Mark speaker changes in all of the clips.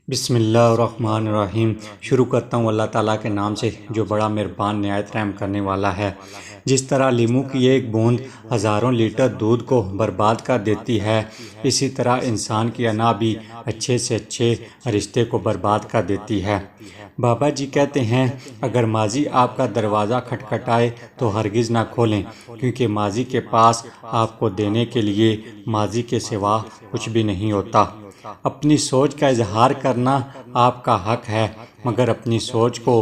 Speaker 1: بسم اللہ الرحمن الرحیم۔ شروع کرتا ہوں اللہ تعالیٰ کے نام سے جو بڑا مہربان نہایت رحم کرنے والا ہے۔ جس طرح لیموں کی ایک بوند ہزاروں لیٹر دودھ کو برباد کر دیتی ہے، اسی طرح انسان کی انا بھی اچھے سے اچھے رشتے کو برباد کر دیتی ہے۔ بابا جی کہتے ہیں، اگر ماضی آپ کا دروازہ کھٹکھٹائے تو ہرگز نہ کھولیں، کیونکہ ماضی کے پاس آپ کو دینے کے لیے ماضی کے سوا کچھ بھی نہیں ہوتا۔ اپنی سوچ کا اظہار کرنا آپ کا حق ہے، مگر اپنی سوچ کو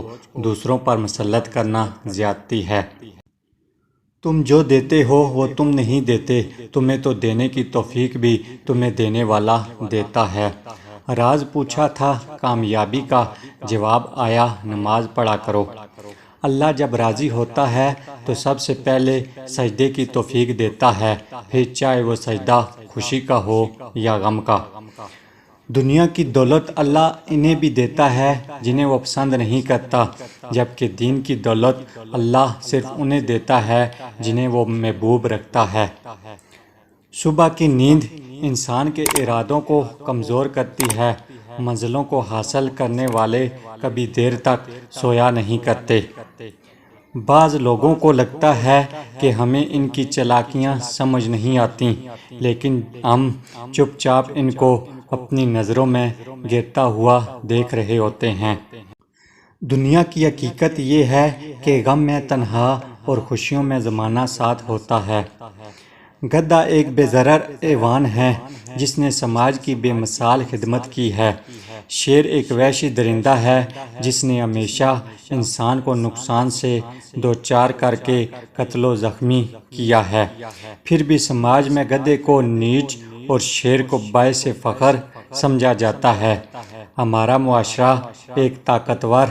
Speaker 1: دوسروں پر مسلط کرنا زیادتی ہے۔ تم جو دیتے ہو وہ تم نہیں دیتے، تمہیں تو دینے کی توفیق بھی تمہیں دینے والا دیتا ہے۔ راز پوچھا تھا کامیابی کا، جواب آیا نماز پڑھا کرو۔ اللہ جب راضی ہوتا ہے تو سب سے پہلے سجدے کی توفیق دیتا ہے، پھر چاہے وہ سجدہ خوشی کا ہو یا غم کا۔ دنیا کی دولت اللہ انہیں بھی دیتا ہے جنہیں وہ پسند نہیں کرتا، جبکہ دین کی دولت اللہ صرف انہیں دیتا ہے جنہیں وہ محبوب رکھتا ہے۔ صبح کی نیند انسان کے ارادوں کو کمزور کرتی ہے۔ منزلوں کو حاصل کرنے والے کبھی دیر تک سویا نہیں کرتے۔ بعض لوگوں کو لگتا ہے کہ ہمیں ان کی چالاکیاں سمجھ نہیں آتیں، لیکن ہم چپ چاپ ان کو اپنی نظروں میں گرتا ہوا دیکھ رہے ہوتے ہیں۔ دنیا کی حقیقت یہ ہے کہ غم میں تنہا اور خوشیوں میں زمانہ ساتھ ہوتا ہے۔ گدھا ایک بے ضرر حیوان ہے جس نے سماج کی بے مثال خدمت کی ہے۔ شیر ایک وحشی درندہ ہے جس نے ہمیشہ انسان کو نقصان سے دوچار کر کے قتل و زخمی کیا ہے۔ پھر بھی سماج میں گدھے کو نیچ اور شیر کو باعث فخر سمجھا جاتا ہے۔ ہمارا معاشرہ ایک طاقتور،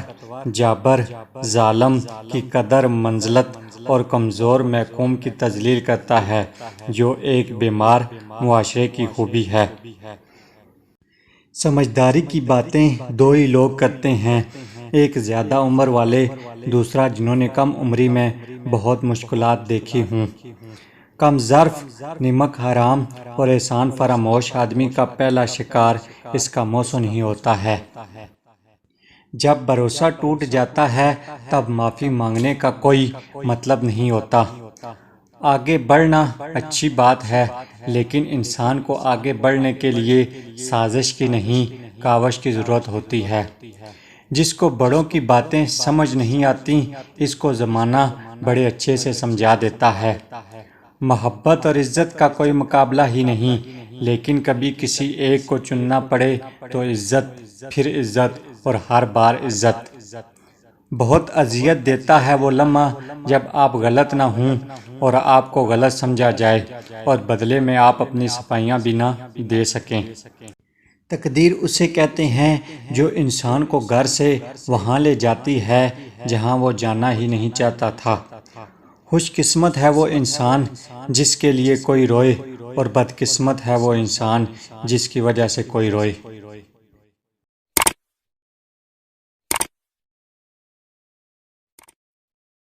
Speaker 1: جابر، ظالم کی قدر منزلت اور کمزور محکوم کی تذلیل کرتا ہے، جو ایک بیمار معاشرے کی خوبی ہے۔ سمجھداری کی باتیں دو ہی لوگ کرتے ہیں، ایک زیادہ عمر والے، دوسرا جنہوں نے کم عمری میں بہت مشکلات دیکھی ہوں۔ کم ظرف، نمک حرام اور احسان فراموش آدمی کا پہلا شکار اس کا موسن ہی ہوتا ہے۔ جب بھروسہ ٹوٹ جاتا ہے تب معافی مانگنے کا کوئی مطلب نہیں ہوتا۔ آگے بڑھنا اچھی بات ہے، لیکن انسان کو آگے بڑھنے کے لیے سازش کی نہیں، کاوش کی ضرورت ہوتی ہے۔ جس کو بڑوں کی باتیں سمجھ نہیں آتی، اس کو زمانہ بڑے اچھے سے سمجھا دیتا ہے۔ محبت اور عزت کا کوئی مقابلہ ہی نہیں، لیکن کبھی کسی ایک کو چننا پڑے تو عزت، پھر عزت اور ہر بار عزت۔ بہت اذیت دیتا ہے وہ لمحہ جب آپ غلط نہ ہوں اور آپ کو غلط سمجھا جائے اور بدلے میں آپ اپنی صفائیاں بھی نہ دے سکیں۔ تقدیر اسے کہتے ہیں جو انسان کو گھر سے وہاں لے جاتی ہے جہاں وہ جانا ہی نہیں چاہتا تھا۔ خوش قسمت ہے وہ انسان جس کے لیے کوئی روئے، اور بد قسمت ہے وہ انسان جس کی وجہ سے کوئی روئے۔